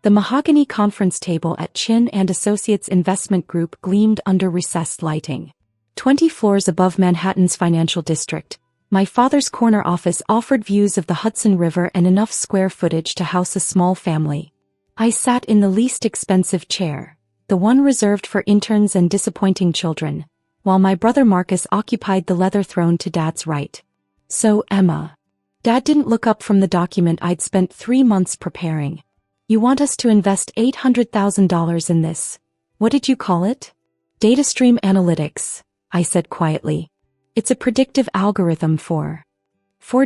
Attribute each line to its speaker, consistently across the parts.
Speaker 1: The mahogany conference table at Chin and Associates Investment Group gleamed under recessed lighting. 20 floors above Manhattan's financial district, my father's corner office offered views of the Hudson River and enough square footage to house a small family. I sat in the least expensive chair, the one reserved for interns and disappointing children, while my brother Marcus occupied the leather throne to Dad's right. So, Emma. Dad didn't look up from the document I'd spent 3 months preparing. You want us to invest $800,000 in this. What did you call it? Data stream analytics, I said quietly. It's a predictive algorithm for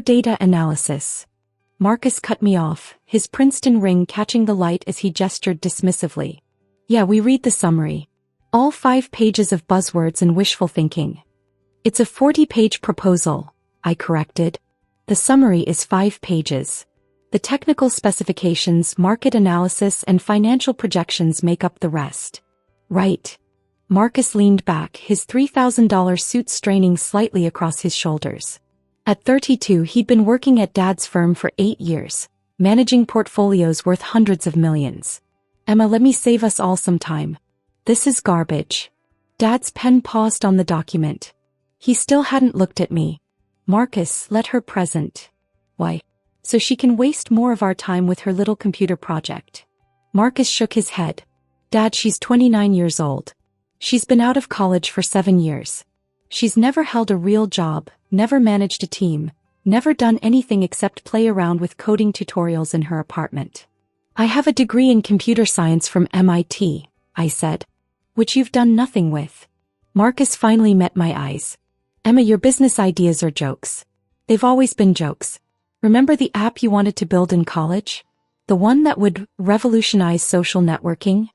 Speaker 1: data analysis. Marcus cut me off, his Princeton ring catching the light as he gestured dismissively. Yeah, we read the summary. All 5 pages of buzzwords and wishful thinking. It's a 40-page proposal, I corrected. The summary is 5 pages. The technical specifications, market analysis, and financial projections make up the rest. Right. Marcus leaned back, his $3,000 suit straining slightly across his shoulders. At 32, he'd been working at Dad's firm for 8 years, managing portfolios worth hundreds of millions. Emma, let me save us all some time. This is garbage. Dad's pen paused on the document. He still hadn't looked at me. Marcus, let her present. Why? So she can waste more of our time with her little computer project. Marcus shook his head. Dad, she's 29 years old. She's been out of college for 7 years. She's never held a real job, never managed a team, never done anything except play around with coding tutorials in her apartment. I have a degree in computer science from MIT, I said. Which you've done nothing with. Marcus finally met my eyes. Emma, your business ideas are jokes. They've always been jokes. Remember the app you wanted to build in college? The one that would revolutionize social networking?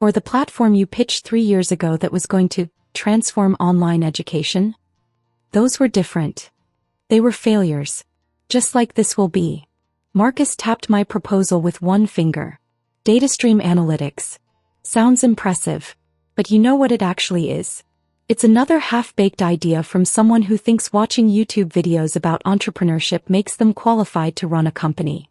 Speaker 1: Or the platform you pitched 3 years ago that was going to transform online education? Those were different. They were failures. Just like this will be. Marcus tapped my proposal with one finger. Data stream analytics. Sounds impressive. But you know what it actually is? It's another half-baked idea from someone who thinks watching YouTube videos about entrepreneurship makes them qualified to run a company.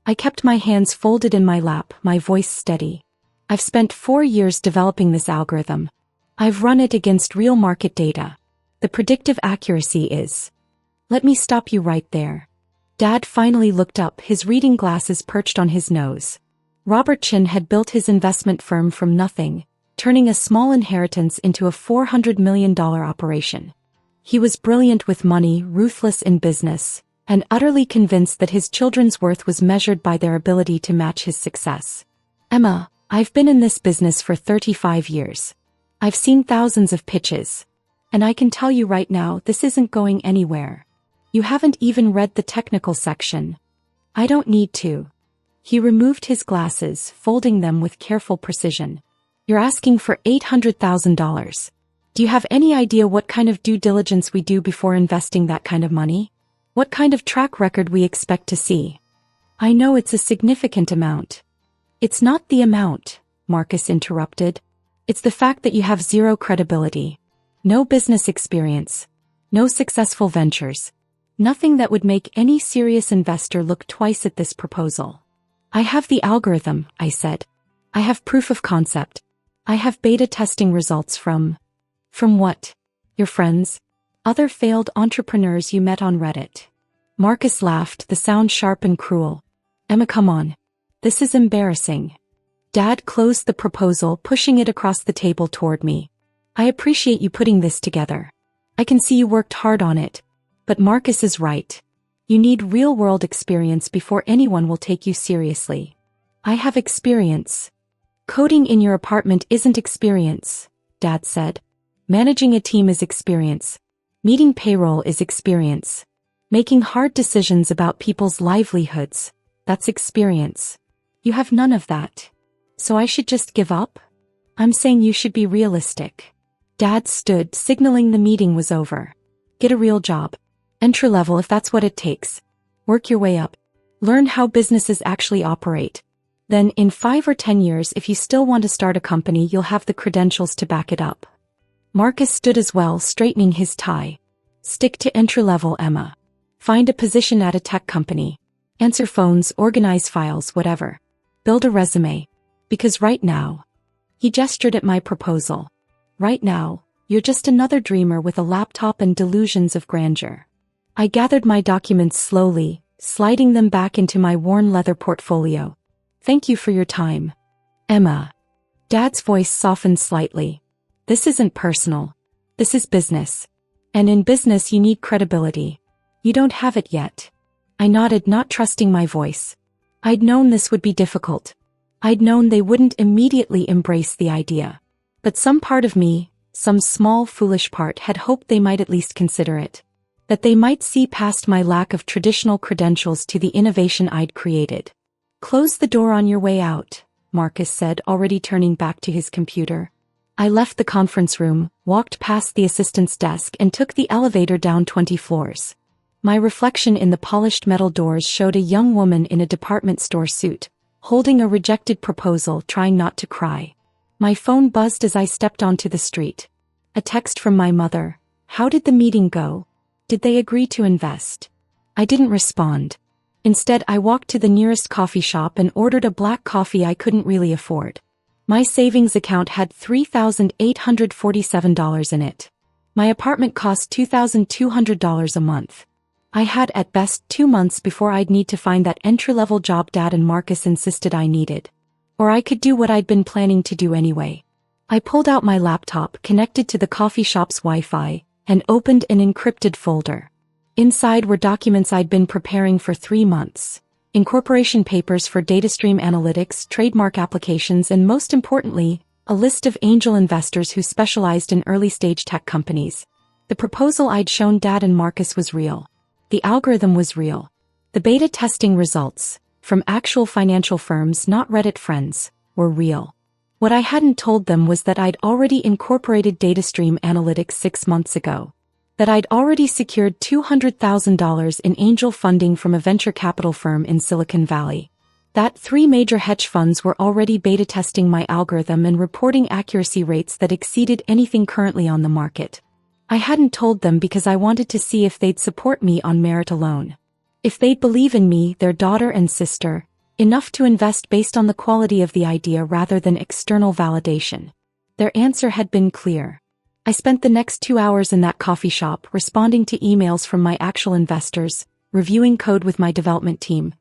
Speaker 1: I kept my hands folded in my lap, my voice steady. I've spent 4 years developing this algorithm. I've run it against real market data. The predictive accuracy is. Let me stop you right there. Dad finally looked up, his reading glasses perched on his nose. Robert Chin had built his investment firm from nothing, turning a small inheritance into a $400 million operation. He was brilliant with money, ruthless in business, and utterly convinced that his children's worth was measured by their ability to match his success. Emma, I've been in this business for 35 years. I've seen thousands of pitches. And I can tell you right now, this isn't going anywhere. You haven't even read the technical section. I don't need to. He removed his glasses, folding them with careful precision. You're asking for $800,000. Do you have any idea what kind of due diligence we do before investing that kind of money? What kind of track record we expect to see? I know it's a significant amount. It's not the amount, Marcus interrupted. It's the fact that you have zero credibility. No business experience. No successful ventures. Nothing that would make any serious investor look twice at this proposal. I have the algorithm, I said. I have proof of concept. I have beta testing results from what? Your friends? Other failed entrepreneurs you met on Reddit. Marcus laughed, the sound sharp and cruel. Emma, come on. This is embarrassing. Dad closed the proposal, pushing it across the table toward me. I appreciate you putting this together. I can see you worked hard on it. But Marcus is right. You need real-world experience before anyone will take you seriously. I have experience. Coding in your apartment isn't experience, Dad said. Managing a team is experience. Meeting payroll is experience. Making hard decisions about people's livelihoods, that's experience. You have none of that. So I should just give up? I'm saying you should be realistic. Dad stood, signaling the meeting was over. Get a real job. Entry level if that's what it takes. Work your way up. Learn how businesses actually operate. Then, in 5 or 10 years, if you still want to start a company, you'll have the credentials to back it up. Marcus stood as well, straightening his tie. Stick to entry-level, Emma. Find a position at a tech company. Answer phones, organize files, whatever. Build a resume. Because right now, he gestured at my proposal. Right now, you're just another dreamer with a laptop and delusions of grandeur. I gathered my documents slowly, sliding them back into my worn leather portfolio. Thank you for your time. Emma. Dad's voice softened slightly. This isn't personal. This is business. And in business you need credibility. You don't have it yet. I nodded, not trusting my voice. I'd known this would be difficult. I'd known they wouldn't immediately embrace the idea. But some part of me, some small foolish part, had hoped they might at least consider it. That they might see past my lack of traditional credentials to the innovation I'd created. Close the door on your way out, Marcus said, already turning back to his computer. I left the conference room, walked past the assistant's desk and took the elevator down 20 floors. My reflection in the polished metal doors showed a young woman in a department store suit, holding a rejected proposal, trying not to cry. My phone buzzed as I stepped onto the street. A text from my mother. How did the meeting go? Did they agree to invest? I didn't respond. Instead, I walked to the nearest coffee shop and ordered a black coffee I couldn't really afford. My savings account had $3,847 in it. My apartment cost $2,200 a month. I had at best 2 months before I'd need to find that entry-level job Dad and Marcus insisted I needed. Or I could do what I'd been planning to do anyway. I pulled out my laptop connected to the coffee shop's Wi-Fi and opened an encrypted folder. Inside were documents I'd been preparing for 3 months. Incorporation papers for DataStream analytics, trademark applications, and most importantly, a list of angel investors who specialized in early-stage tech companies. The proposal I'd shown Dad and Marcus was real. The algorithm was real. The beta testing results, from actual financial firms, not Reddit friends, were real. What I hadn't told them was that I'd already incorporated DataStream analytics 6 months ago. That I'd already secured $200,000 in angel funding from a venture capital firm in Silicon Valley. That 3 major hedge funds were already beta testing my algorithm and reporting accuracy rates that exceeded anything currently on the market. I hadn't told them because I wanted to see if they'd support me on merit alone. If they'd believe in me, their daughter and sister, enough to invest based on the quality of the idea rather than external validation. Their answer had been clear. I spent the next 2 hours in that coffee shop responding to emails from my actual investors, reviewing code with my development team.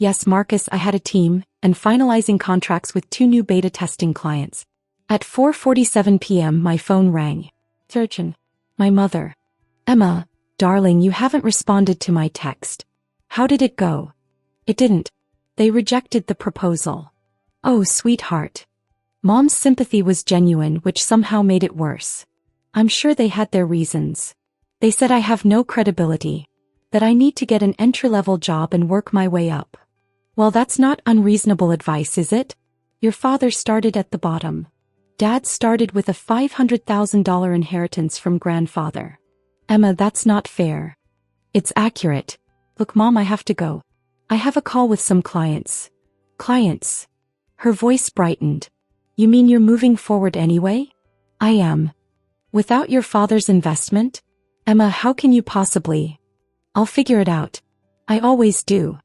Speaker 1: Yes, Marcus, I had a team, and finalizing contracts with 2 new beta testing clients. At 4:47 p.m. my phone rang. Surgeon. My mother. Emma, darling, you haven't responded to my text. How did it go? It didn't. They rejected the proposal. Oh, sweetheart. Mom's sympathy was genuine, which somehow made it worse. I'm sure they had their reasons. They said I have no credibility. That I need to get an entry-level job and work my way up. Well, that's not unreasonable advice, is it? Your father started at the bottom. Dad started with a $500,000 inheritance from grandfather. Emma, that's not fair. It's accurate. Look, Mom, I have to go. I have a call with some clients. Clients? Her voice brightened. You mean you're moving forward anyway? I am. Without your father's investment? Emma, how can you possibly? I'll figure it out. I always do.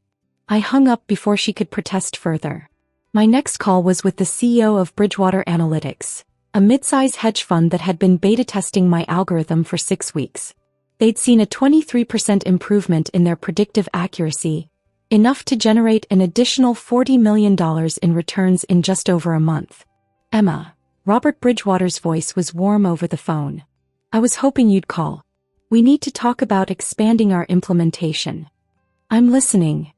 Speaker 1: I hung up before she could protest further. My next call was with the CEO of Bridgewater Analytics, a mid-size hedge fund that had been beta testing my algorithm for 6 weeks. They'd seen a 23% improvement in their predictive accuracy, enough to generate an additional $40 million in returns in just over a month. Emma. Robert Bridgewater's voice was warm over the phone. I was hoping you'd call. We need to talk about expanding our implementation. I'm listening.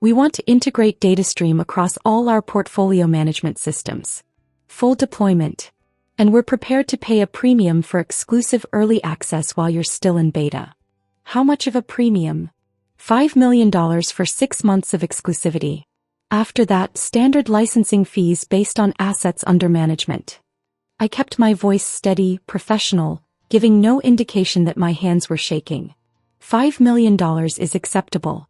Speaker 1: We want to integrate DataStream across all our portfolio management systems. Full deployment. And we're prepared to pay a premium for exclusive early access while you're still in beta. How much of a premium? $5 million for 6 months of exclusivity. After that, standard licensing fees based on assets under management. I kept my voice steady, professional, giving no indication that my hands were shaking. $5 million is acceptable.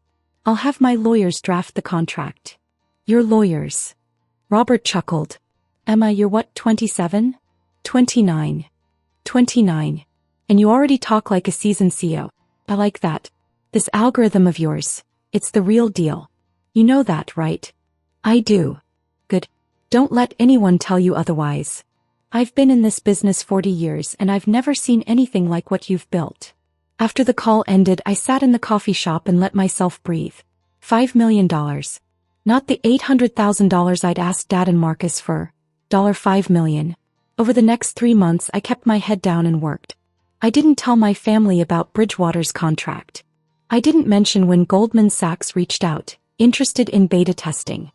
Speaker 1: I'll have my lawyers draft the contract. Your lawyers? Robert chuckled. Emma, you're what, 27? 29. 29. And you already talk like a seasoned CEO. I like that. This algorithm of yours, it's the real deal. You know that, right? I do. Don't let anyone tell you otherwise. I've been in this business 40 years and I've never seen anything like what you've built. After the call ended, I sat in the coffee shop and let myself breathe. $5 million. Not the $800,000 I'd asked Dad and Marcus for. $5 million. Over the next 3 months I kept my head down and worked. I didn't tell my family about Bridgewater's contract. I didn't mention when Goldman Sachs reached out, interested in beta testing.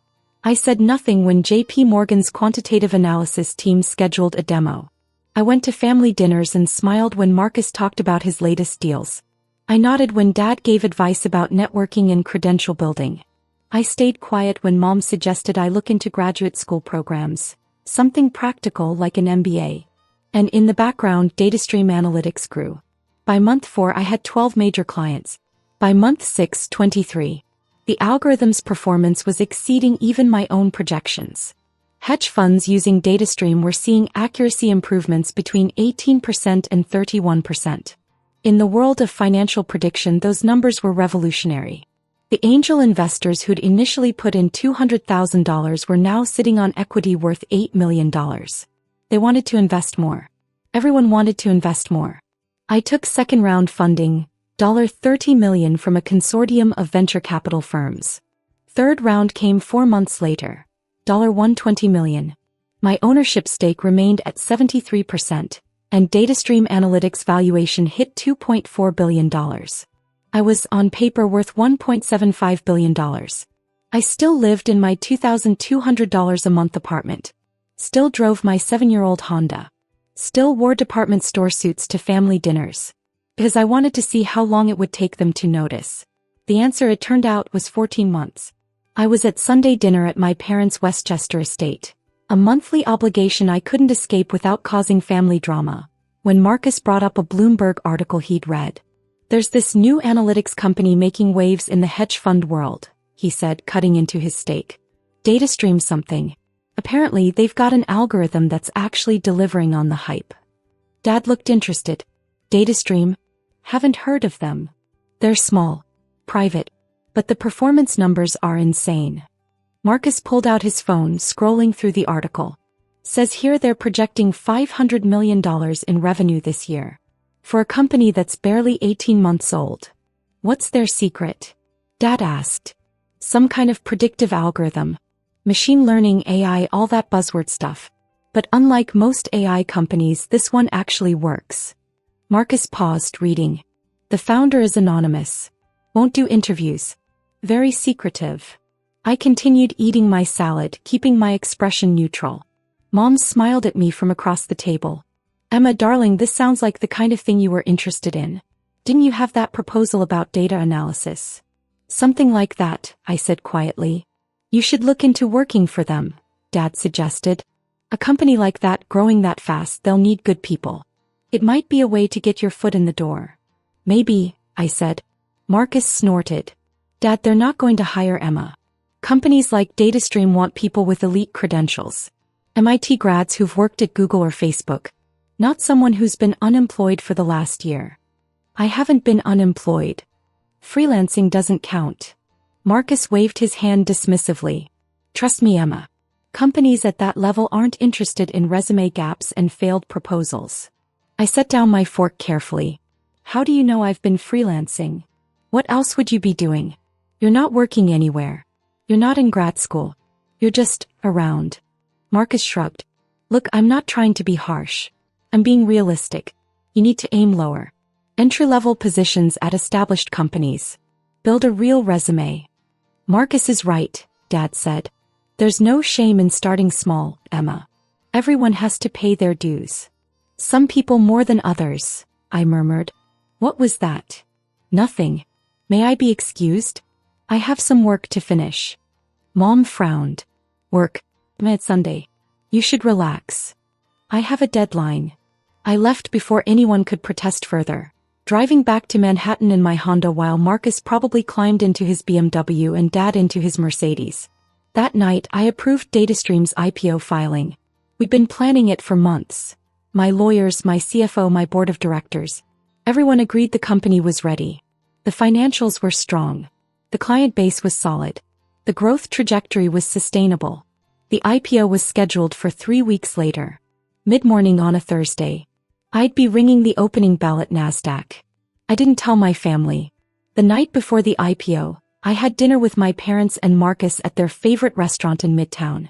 Speaker 1: I said nothing when JP Morgan's quantitative analysis team scheduled a demo. I went to family dinners and smiled when Marcus talked about his latest deals. I nodded when Dad gave advice about networking and credential building. I stayed quiet when Mom suggested I look into graduate school programs, something practical like an MBA. And in the background, DataStream Analytics grew. By month 4 I had 12 major clients. By month 6, 23. The algorithm's performance was exceeding even my own projections. Hedge funds using DataStream were seeing accuracy improvements between 18% and 31%. In the world of financial prediction, those numbers were revolutionary. The angel investors who'd initially put in $200,000 were now sitting on equity worth $8 million. They wanted to invest more. Everyone wanted to invest more. I took second-round funding, $30 million from a consortium of venture capital firms. Third round came 4 months later. $120 million. My ownership stake remained at 73%, and DataStream Analytics valuation hit $2.4 billion. I was, on paper, worth $1.75 billion. I still lived in my $2,200 a month apartment. Still drove my 7-year-old Honda. Still wore department store suits to family dinners. Because I wanted to see how long it would take them to notice. The answer, it turned out, was 14 months. I was at Sunday dinner at my parents' Westchester estate. A monthly obligation I couldn't escape without causing family drama. When Marcus brought up a Bloomberg article he'd read. "There's this new analytics company making waves in the hedge fund world," he said, cutting into his steak. "DataStream something. Apparently they've got an algorithm that's actually delivering on the hype." Dad looked interested. "DataStream? Haven't heard of them. They're small. Private. But the performance numbers are insane." Marcus pulled out his phone, scrolling through the article. "Says here they're projecting $500 million in revenue this year. For a company that's barely 18 months old. What's their secret?" Dad asked. "Some kind of predictive algorithm. Machine learning, AI, all that buzzword stuff. But unlike most AI companies, this one actually works." Marcus paused, reading. "The founder is anonymous. Won't do interviews. Very secretive." I continued eating my salad, keeping my expression neutral. Mom smiled at me from across the table. "Emma, darling, this sounds like the kind of thing you were interested in. Didn't you have that proposal about data analysis?" "Something like that," I said quietly. "You should look into working for them," Dad suggested. "A company like that growing that fast, they'll need good people. It might be a way to get your foot in the door." "Maybe," I said. Marcus snorted. "Dad, they're not going to hire Emma. Companies like DataStream want people with elite credentials. MIT grads who've worked at Google or Facebook. Not someone who's been unemployed for the last year." "I haven't been unemployed. Freelancing doesn't count." Marcus waved his hand dismissively. "Trust me, Emma. Companies at that level aren't interested in resume gaps and failed proposals." I set down my fork carefully. "How do you know I've been freelancing? What else would you be doing? You're not working anywhere. You're not in grad school. You're just around." Marcus shrugged. "Look, I'm not trying to be harsh. I'm being realistic. You need to aim lower. Entry-level positions at established companies. Build a real resume." "Marcus is right," Dad said. "There's no shame in starting small, Emma. Everyone has to pay their dues. Some people more than others," I murmured. "What was that?" "Nothing. May I be excused? I have some work to finish." Mom frowned. "Work? It's Sunday. You should relax." "I have a deadline." I left before anyone could protest further, driving back to Manhattan in my Honda while Marcus probably climbed into his BMW and Dad into his Mercedes. That night I approved DataStream's IPO filing. We'd been planning it for months. My lawyers, my CFO, my board of directors. Everyone agreed the company was ready. The financials were strong. The client base was solid. The growth trajectory was sustainable. The IPO was scheduled for 3 weeks later. Mid-morning on a Thursday. I'd be ringing the opening bell at NASDAQ. I didn't tell my family. The night before the IPO, I had dinner with my parents and Marcus at their favorite restaurant in Midtown.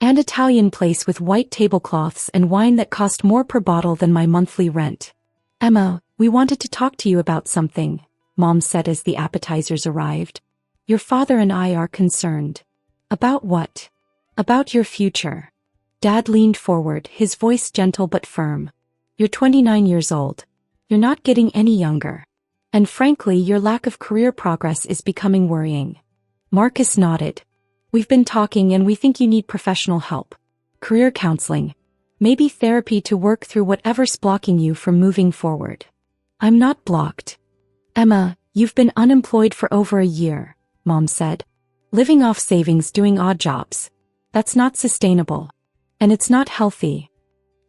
Speaker 1: An Italian place with white tablecloths and wine that cost more per bottle than my monthly rent. Emma, we wanted to talk to you about something, Mom said as the appetizers arrived. Your father and I are concerned. About what? About your future. Dad leaned forward, his voice gentle but firm. You're 29 years old. You're not getting any younger. And frankly, your lack of career progress is becoming worrying. Marcus nodded. We've been talking and we think you need professional help. Career counseling. Maybe therapy to work through whatever's blocking you from moving forward. I'm not blocked. Emma, you've been unemployed for over a year, Mom said. Living off savings doing odd jobs. That's not sustainable. And it's not healthy.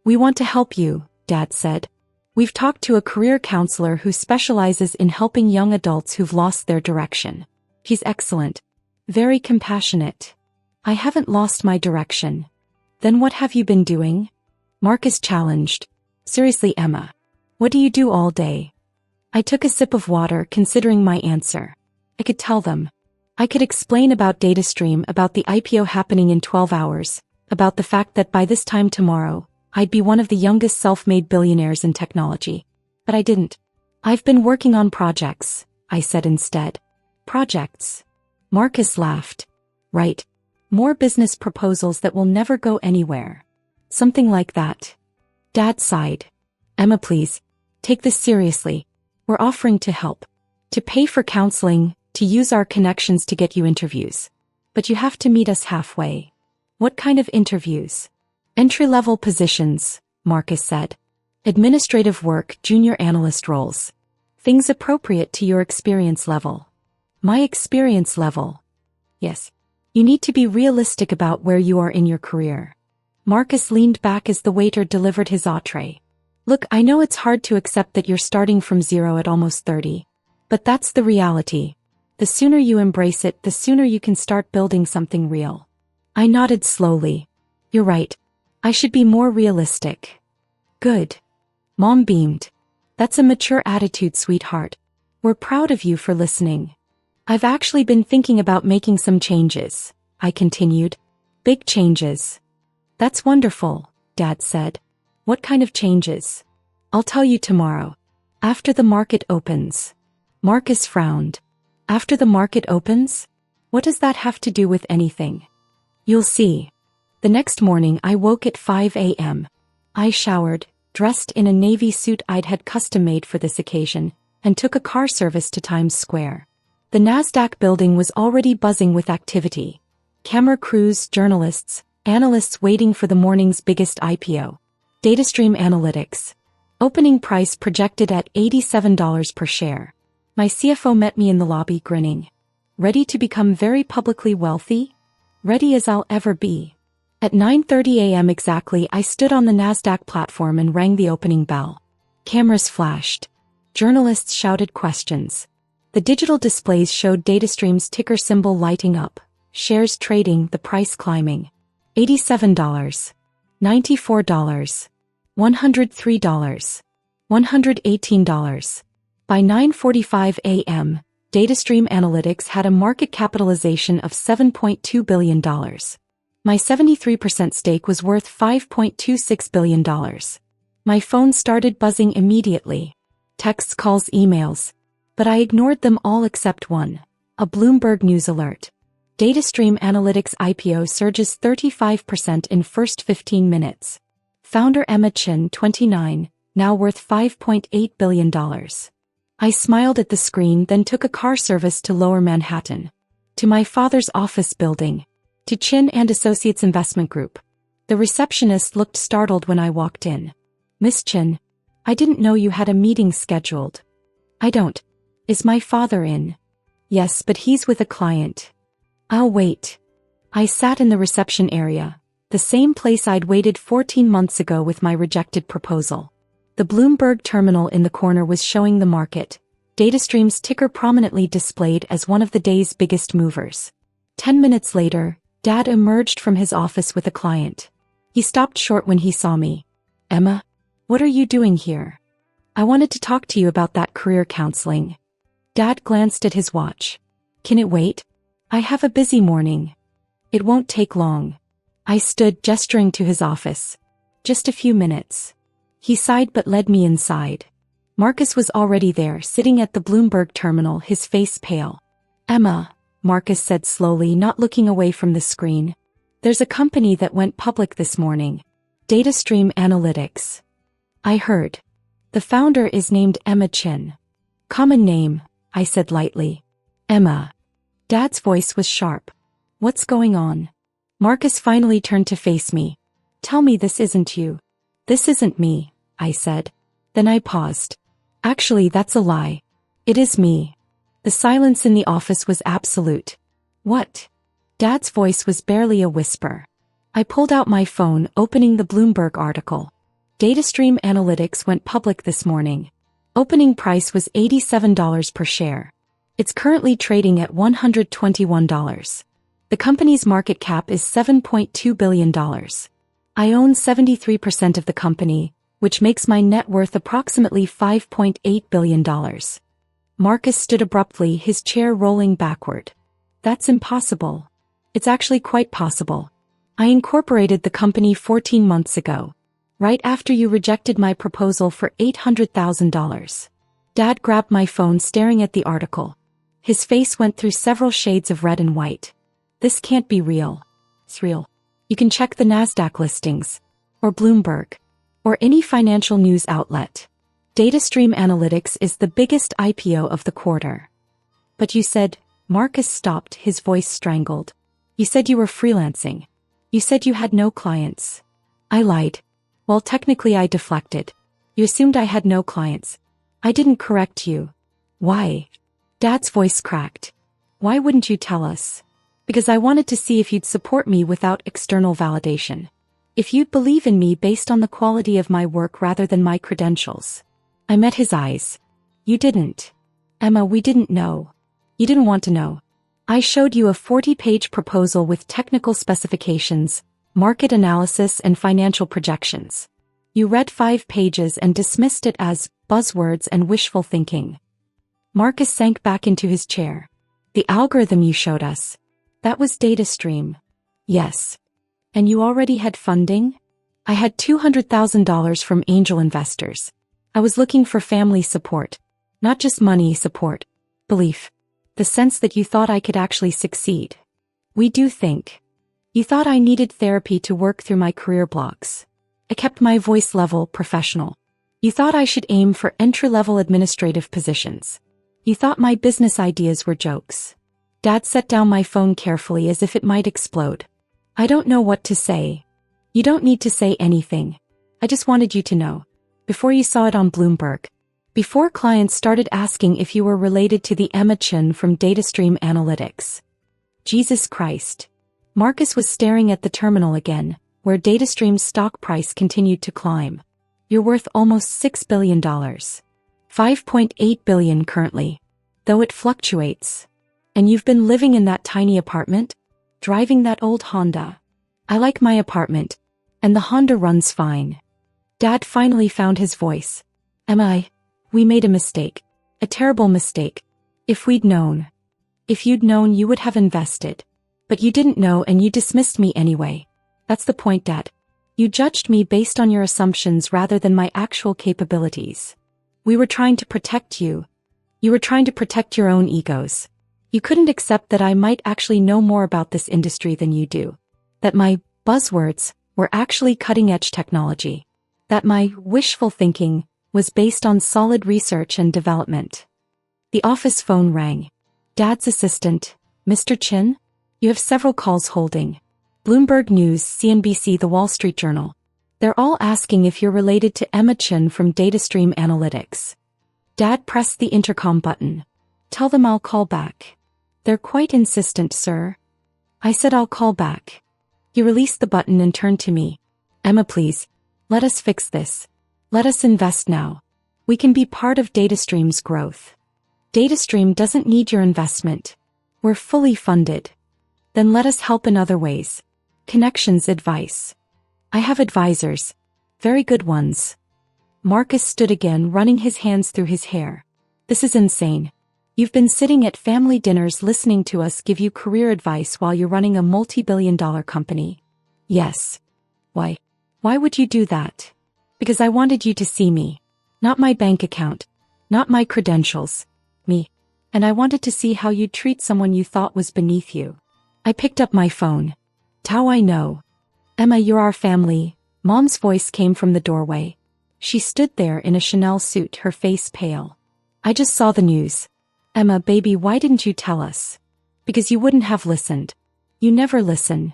Speaker 1: We want to help you, Dad said. We've talked to a career counselor who specializes in helping young adults who've lost their direction. He's excellent. Very compassionate. I haven't lost my direction. Then what have you been doing? Marcus challenged. Seriously, Emma. What do you do all day? I took a sip of water, considering my answer. I could tell them. I could explain about DataStream, about the IPO happening in 12 hours, about the fact that by this time tomorrow, I'd be one of the youngest self-made billionaires in technology. But I didn't. I've been working on projects, I said instead. Projects. Marcus laughed. Right. More business proposals that will never go anywhere. Something like that. Dad sighed. Emma, please. Take this seriously. We're offering to help. To pay for counseling, to use our connections to get you interviews. But you have to meet us halfway. What kind of interviews? Entry-level positions, Marcus said. Administrative work, junior analyst roles. Things appropriate to your experience level. My experience level. Yes. You need to be realistic about where you are in your career. Marcus leaned back as the waiter delivered his entree. Look, I know it's hard to accept that you're starting from zero at almost 30. But that's the reality. The sooner you embrace it, the sooner you can start building something real. I nodded slowly. You're right. I should be more realistic. Good. Mom beamed. That's a mature attitude, sweetheart. We're proud of you for listening. I've actually been thinking about making some changes, I continued. Big changes. That's wonderful, Dad said. What kind of changes? I'll tell you tomorrow. After the market opens. Marcus frowned. After the market opens? What does that have to do with anything? You'll see. The next morning I woke at 5 a.m. I showered, dressed in a navy suit I'd had custom-made for this occasion, and took a car service to Times Square. The NASDAQ building was already buzzing with activity. Camera crews, journalists, analysts waiting for the morning's biggest IPO. DataStream Analytics. Opening price projected at $87 per share. My CFO met me in the lobby grinning. Ready to become very publicly wealthy? Ready as I'll ever be. At 9:30 a.m. exactly, I stood on the NASDAQ platform and rang the opening bell. Cameras flashed. Journalists shouted questions. The digital displays showed DataStream's ticker symbol lighting up, shares trading, the price climbing. $87, $94, $103, $118. By 9:45 a.m., DataStream Analytics had a market capitalization of $7.2 billion. My 73% stake was worth $5.26 billion. My phone started buzzing immediately. Texts, calls, emails. But I ignored them all except one. A Bloomberg news alert. DataStream Analytics IPO surges 35% in first 15 minutes. Founder Emma Chin, 29, now worth $5.8 billion. I smiled at the screen, then took a car service to Lower Manhattan. To my father's office building. To Chin and Associates Investment Group. The receptionist looked startled when I walked in. Miss Chin, I didn't know you had a meeting scheduled. I don't. Is my father in? Yes, but he's with a client. I'll wait. I sat in the reception area, the same place I'd waited 14 months ago with my rejected proposal. The Bloomberg terminal in the corner was showing the market, DataStream's ticker prominently displayed as one of the day's biggest movers. 10 minutes later, Dad emerged from his office with a client. He stopped short when he saw me. Emma, what are you doing here? I wanted to talk to you about that career counseling. Dad glanced at his watch. Can it wait? I have a busy morning. It won't take long. I stood, gesturing to his office. Just a few minutes. He sighed but led me inside. Marcus was already there, sitting at the Bloomberg terminal, his face pale. Emma, Marcus said slowly, not looking away from the screen. There's a company that went public this morning. DataStream Analytics. I heard. The founder is named Emma Chin. Common name, I said lightly. Emma. Dad's voice was sharp. What's going on? Marcus finally turned to face me. Tell me this isn't you. This isn't me, I said. Then I paused. Actually, that's a lie. It is me. The silence in the office was absolute. What? Dad's voice was barely a whisper. I pulled out my phone, opening the Bloomberg article. DataStream Analytics went public this morning. Opening price was $87 per share. It's currently trading at $121. The company's market cap is $7.2 billion. I own 73% of the company, which makes my net worth approximately $5.8 billion. Marcus stood abruptly, his chair rolling backward. That's impossible. It's actually quite possible. I incorporated the company 14 months ago, right after you rejected my proposal for $800,000. Dad grabbed my phone, staring at the article. His face went through several shades of red and white. This can't be real. It's real. You can check the NASDAQ listings, or Bloomberg, or any financial news outlet. DataStream Analytics is the biggest IPO of the quarter. But you said, Marcus stopped, his voice strangled. You said you were freelancing. You said you had no clients. I lied. Well, technically I deflected. You assumed I had no clients. I didn't correct you. Why? Dad's voice cracked. Why wouldn't you tell us? Because I wanted to see if you'd support me without external validation. If you'd believe in me based on the quality of my work rather than my credentials. I met his eyes. You didn't. Emma, we didn't know. You didn't want to know. I showed you a 40-page proposal with technical specifications, market analysis, and financial projections. You read 5 pages and dismissed it as buzzwords and wishful thinking. Marcus sank back into his chair. The algorithm you showed us. That was DataStream. Yes. And you already had funding? I had $200,000 from angel investors. I was looking for family support. Not just money support. Belief. The sense that you thought I could actually succeed. We do think. You thought I needed therapy to work through my career blocks. I kept my voice level, professional. You thought I should aim for entry-level administrative positions. You thought my business ideas were jokes. Dad set down my phone carefully as if it might explode. I don't know what to say. You don't need to say anything. I just wanted you to know. Before you saw it on Bloomberg. Before clients started asking if you were related to the Emma Chin from DataStream Analytics. Jesus Christ. Marcus was staring at the terminal again, where DataStream's stock price continued to climb. You're worth almost $6 billion. $5.8 billion currently. Though it fluctuates. And you've been living in that tiny apartment? Driving that old Honda. I like my apartment. And the Honda runs fine. Dad finally found his voice. We made a mistake. A terrible mistake. If we'd known. If you'd known, you would have invested. But you didn't know and you dismissed me anyway. That's the point, Dad. You judged me based on your assumptions rather than my actual capabilities. We were trying to protect you. You were trying to protect your own egos. You couldn't accept that I might actually know more about this industry than you do. That my buzzwords were actually cutting-edge technology. That my wishful thinking was based on solid research and development. The office phone rang. Dad's assistant, Mr. Chin? You have several calls holding. Bloomberg News, CNBC, The Wall Street Journal. They're all asking if you're related to Emma Chin from DataStream Analytics. Dad pressed the intercom button. Tell them I'll call back. They're quite insistent, sir. I said I'll call back. He released the button and turned to me. Emma, please. Let us fix this. Let us invest now. We can be part of DataStream's growth. DataStream doesn't need your investment. We're fully funded. Then let us help in other ways. Connections advice. I have advisors. Very good ones. Marcus stood again, running his hands through his hair. This is insane. You've been sitting at family dinners listening to us give you career advice while you're running a multi-billion-dollar company. Yes. Why? Why would you do that? Because I wanted you to see me. Not my bank account. Not my credentials. Me. And I wanted to see how you'd treat someone you thought was beneath you. I picked up my phone. How I know. Emma, you're our family. Mom's voice came from the doorway. She stood there in a Chanel suit, her face pale. I just saw the news. Emma, baby, why didn't you tell us? Because you wouldn't have listened. You never listen.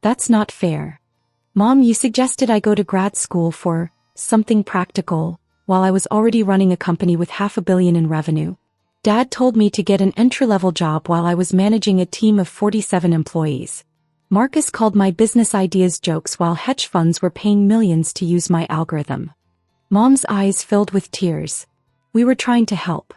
Speaker 1: That's not fair. Mom, you suggested I go to grad school for something practical, while I was already running a company with $500 million in revenue. Dad told me to get an entry-level job while I was managing a team of 47 employees. Marcus called my business ideas jokes while hedge funds were paying millions to use my algorithm. Mom's eyes filled with tears. We were trying to help.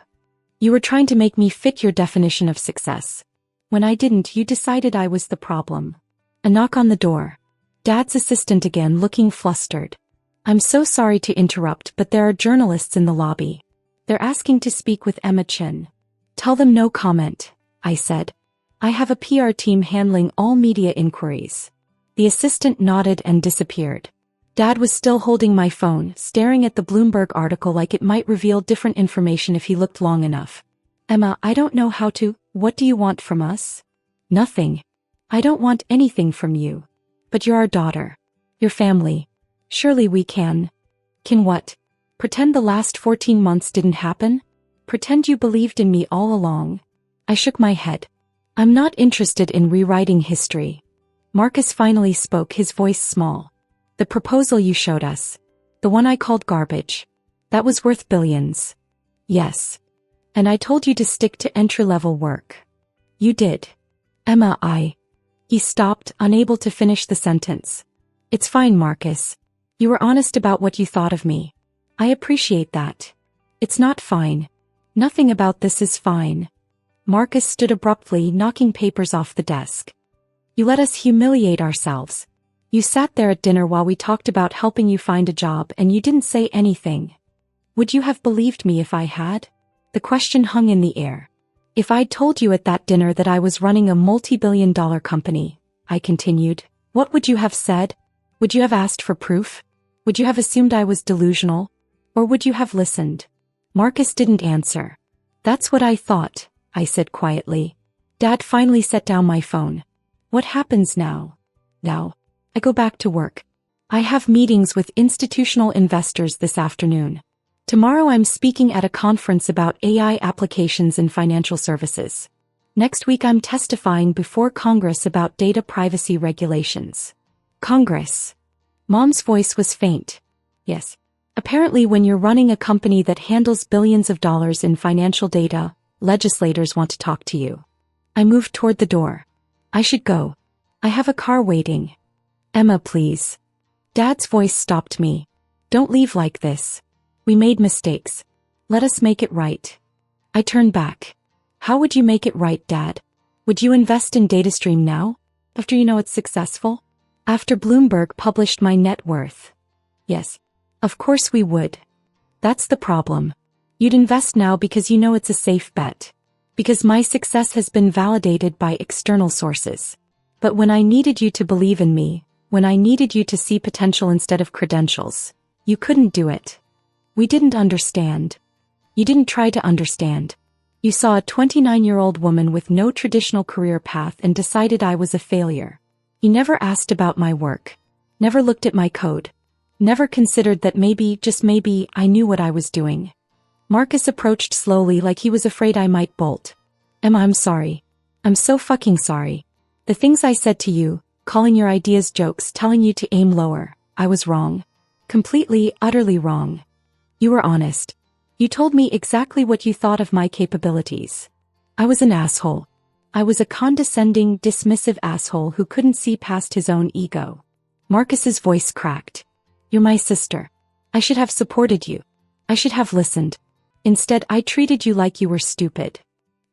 Speaker 1: You were trying to make me fit your definition of success. When I didn't, you decided I was the problem. A knock on the door. Dad's assistant again, looking flustered. I'm so sorry to interrupt, but there are journalists in the lobby. They're asking to speak with Emma Chin. Tell them no comment, I said. I have a PR team handling all media inquiries. The assistant nodded and disappeared. Dad was still holding my phone, staring at the Bloomberg article like it might reveal different information if he looked long enough. Emma, I don't know how to. What do you want from us? Nothing. I don't want anything from you. But you're our daughter. Your family. Surely we can. Can what? Pretend the last 14 months didn't happen? Pretend you believed in me all along? I shook my head. I'm not interested in rewriting history. Marcus finally spoke, his voice small. The proposal you showed us. The one I called garbage. That was worth billions. Yes. And I told you to stick to entry-level work. You did. Emma, He stopped, unable to finish the sentence. It's fine, Marcus. You were honest about what you thought of me. I appreciate that. It's not fine. Nothing about this is fine. Marcus stood abruptly, knocking papers off the desk. You let us humiliate ourselves. You sat there at dinner while we talked about helping you find a job and you didn't say anything. Would you have believed me if I had? The question hung in the air. If I'd told you at that dinner that I was running a multi-billion-dollar company, I continued, what would you have said? Would you have asked for proof? Would you have assumed I was delusional? Or would you have listened? Marcus didn't answer. That's what I thought, I said quietly. Dad finally set down my phone. What happens now? Now, I go back to work. I have meetings with institutional investors this afternoon. Tomorrow I'm speaking at a conference about AI applications in financial services. Next week I'm testifying before Congress about data privacy regulations. Congress. Mom's voice was faint. Yes. Apparently when you're running a company that handles billions of dollars in financial data, legislators want to talk to you. I moved toward the door. I should go. I have a car waiting. Emma, please. Dad's voice stopped me. Don't leave like this. We made mistakes. Let us make it right. I turned back. How would you make it right, Dad? Would you invest in DataStream now? After you know it's successful? After Bloomberg published my net worth? Yes. Of course we would. That's the problem. You'd invest now because you know it's a safe bet. Because my success has been validated by external sources. But when I needed you to believe in me, when I needed you to see potential instead of credentials, you couldn't do it. We didn't understand. You didn't try to understand. You saw a 29-year-old woman with no traditional career path and decided I was a failure. You never asked about my work. Never looked at my code. Never considered that maybe, just maybe, I knew what I was doing. Marcus approached slowly like he was afraid I might bolt. Emma, I'm sorry. I'm so fucking sorry. The things I said to you, calling your ideas jokes, telling you to aim lower, I was wrong. Completely, utterly wrong. You were honest. You told me exactly what you thought of my capabilities. I was an asshole. I was a condescending, dismissive asshole who couldn't see past his own ego. Marcus's voice cracked. You're my sister. I should have supported you. I should have listened. Instead, I treated you like you were stupid.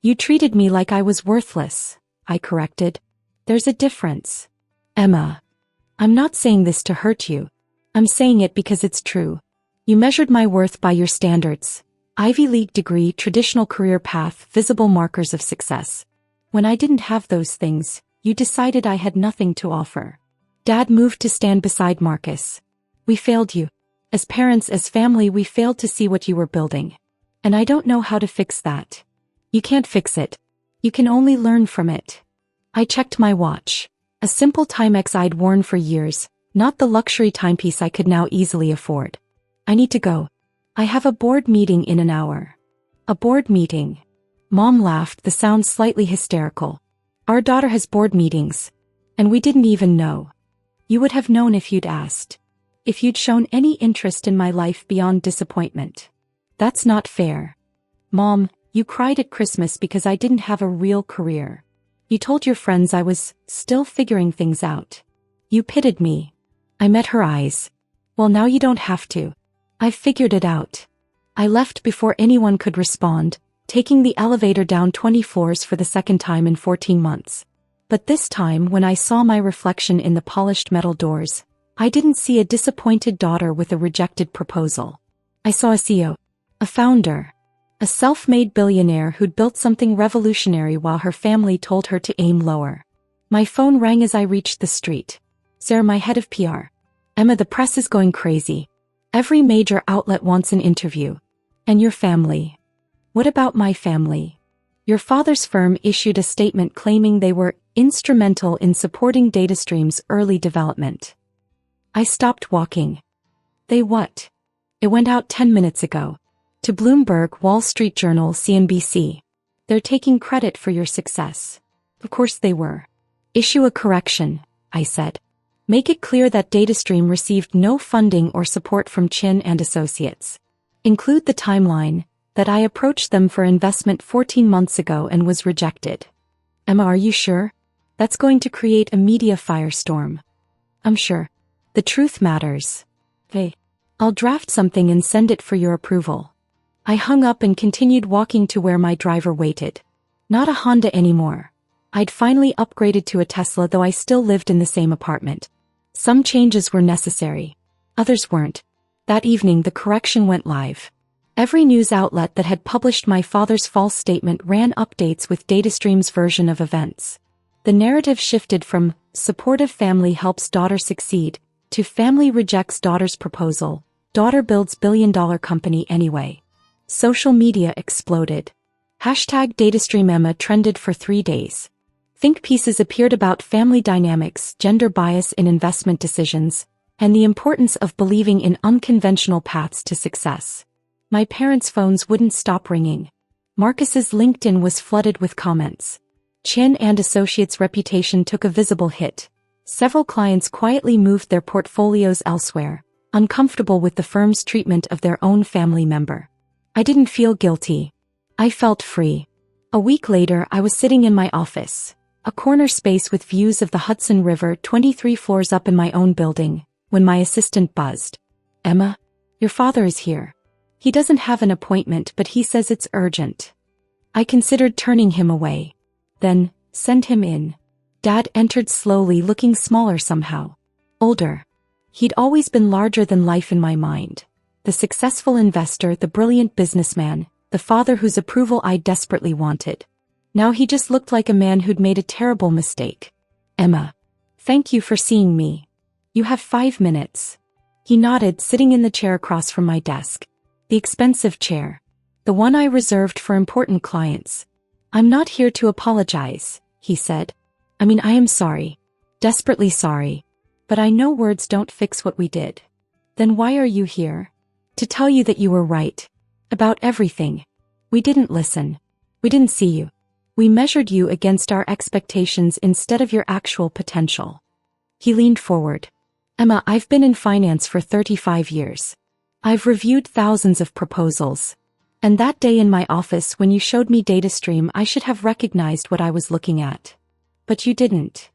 Speaker 1: You treated me like I was worthless, I corrected. There's a difference. Emma. I'm not saying this to hurt you. I'm saying it because it's true. You measured my worth by your standards. Ivy League degree, traditional career path, visible markers of success. When I didn't have those things, you decided I had nothing to offer. Dad moved to stand beside Marcus. We failed you. As parents, as family, we failed to see what you were building. And I don't know how to fix that. You can't fix it. You can only learn from it. I checked my watch. A simple Timex I'd worn for years, not the luxury timepiece I could now easily afford. I need to go. I have a board meeting in an hour. A board meeting? Mom laughed, the sound slightly hysterical. Our daughter has board meetings. And we didn't even know. You would have known if you'd asked. If you'd shown any interest in my life beyond disappointment. That's not fair. Mom, you cried at Christmas because I didn't have a real career. You told your friends I was still figuring things out. You pitied me. I met her eyes. Well, now you don't have to. I've figured it out. I left before anyone could respond, taking the elevator down 20 floors for the second time in 14 months. But this time, when I saw my reflection in the polished metal doors, I didn't see a disappointed daughter with a rejected proposal. I saw a CEO, a founder, a self-made billionaire who'd built something revolutionary while her family told her to aim lower. My phone rang as I reached the street. Sarah, my head of PR. Emma, the press is going crazy. Every major outlet wants an interview. And your family? What about my family? Your father's firm issued a statement claiming they were instrumental in supporting DataStream's early development. I stopped walking. They what? It went out 10 minutes ago. To Bloomberg, Wall Street Journal, CNBC. They're taking credit for your success. Of course they were. Issue a correction, I said. Make it clear that DataStream received no funding or support from Chin and Associates. Include the timeline, that I approached them for investment 14 months ago and was rejected. Emma, are you sure? That's going to create a media firestorm. I'm sure. The truth matters. Hey, I'll draft something and send it for your approval. I hung up and continued walking to where my driver waited. Not a Honda anymore. I'd finally upgraded to a Tesla, though I still lived in the same apartment. Some changes were necessary. Others weren't. That evening the correction went live. Every news outlet that had published my father's false statement ran updates with DataStream's version of events. The narrative shifted from supportive family helps daughter succeed to family rejects daughter's proposal, daughter builds billion-dollar company anyway. Social media exploded. Hashtag DataStream Emma trended for 3 days. Think pieces appeared about family dynamics, gender bias in investment decisions, and the importance of believing in unconventional paths to success. My parents' phones wouldn't stop ringing. Marcus's LinkedIn was flooded with comments. Chin and Associates' reputation took a visible hit. Several clients quietly moved their portfolios elsewhere, uncomfortable with the firm's treatment of their own family member. I didn't feel guilty. I felt free. A week later, I was sitting in my office, a corner space with views of the Hudson River 23 floors up in my own building, when my assistant buzzed. Emma, your father is here. He doesn't have an appointment, but he says it's urgent. I considered turning him away. Then, send him in. Dad entered slowly, looking smaller somehow. Older. He'd always been larger than life in my mind. The successful investor, the brilliant businessman, the father whose approval I desperately wanted. Now he just looked like a man who'd made a terrible mistake. Emma. Thank you for seeing me. You have 5 minutes. He nodded, sitting in the chair across from my desk. The expensive chair. The one I reserved for important clients. I'm not here to apologize, he said. I am sorry. Desperately sorry. But I know words don't fix what we did. Then why are you here? To tell you that you were right. About everything. We didn't listen. We didn't see you. We measured you against our expectations instead of your actual potential. He leaned forward. Emma, I've been in finance for 35 years. I've reviewed thousands of proposals. And that day in my office when you showed me DataStream, I should have recognized what I was looking at. But you didn't.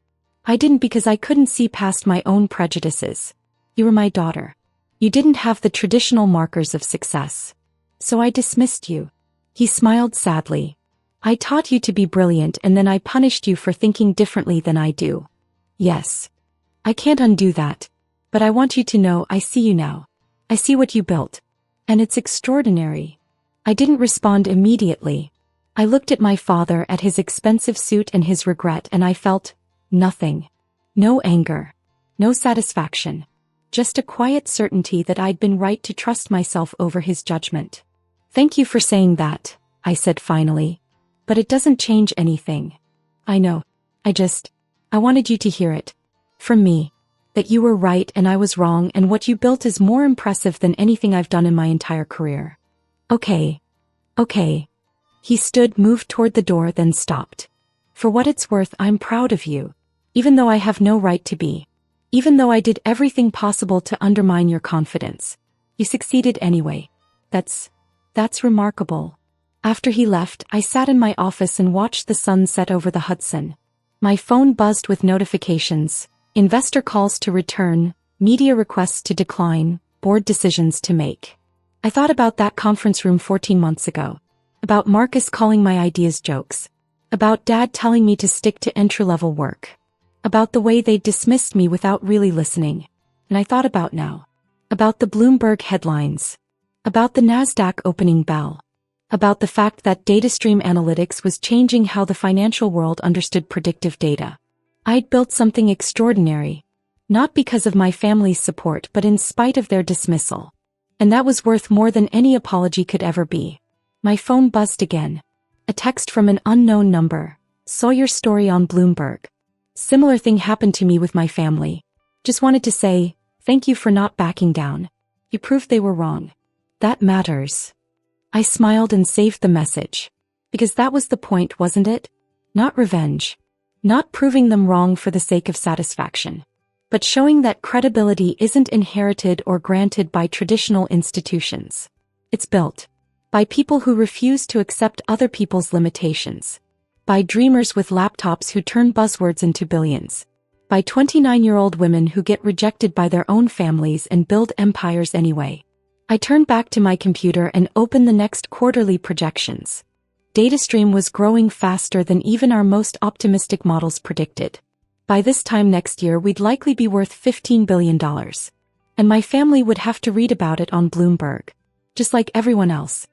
Speaker 1: I didn't because I couldn't see past my own prejudices. You were my daughter. You didn't have the traditional markers of success. So I dismissed you. He smiled sadly. I taught you to be brilliant and then I punished you for thinking differently than I do. Yes. I can't undo that. But I want you to know I see you now. I see what you built. And it's extraordinary. I didn't respond immediately. I looked at my father, at his expensive suit and his regret, and I felt nothing. No anger. No satisfaction. Just a quiet certainty that I'd been right to trust myself over his judgment. Thank you for saying that, I said finally. But it doesn't change anything. I know. I wanted you to hear it. From me. That you were right and I was wrong, and what you built is more impressive than anything I've done in my entire career. Okay. He stood, moved toward the door, then stopped. For what it's worth, I'm proud of you. Even though I have no right to be. Even though I did everything possible to undermine your confidence. You succeeded anyway. That's remarkable. After he left, I sat in my office and watched the sun set over the Hudson. My phone buzzed with notifications, investor calls to return, media requests to decline, board decisions to make. I thought about that conference room 14 months ago. About Marcus calling my ideas jokes. About Dad telling me to stick to entry-level work. About the way they dismissed me without really listening. And I thought about now. About the Bloomberg headlines. About the NASDAQ opening bell. About the fact that data stream analytics was changing how the financial world understood predictive data. I'd built something extraordinary. Not because of my family's support, but in spite of their dismissal. And that was worth more than any apology could ever be. My phone buzzed again. A text from an unknown number. Saw your story on Bloomberg. Similar thing happened to me with my family. Just wanted to say, thank you for not backing down. You proved they were wrong. That matters. I smiled and saved the message. Because that was the point, wasn't it? Not revenge. Not proving them wrong for the sake of satisfaction. But showing that credibility isn't inherited or granted by traditional institutions. It's built. By people who refuse to accept other people's limitations. By dreamers with laptops who turn buzzwords into billions. By 29-year-old women who get rejected by their own families and build empires anyway. I turned back to my computer and opened the next quarterly projections. DataStream was growing faster than even our most optimistic models predicted. By this time next year, we'd likely be worth $15 billion. And my family would have to read about it on Bloomberg. Just like everyone else.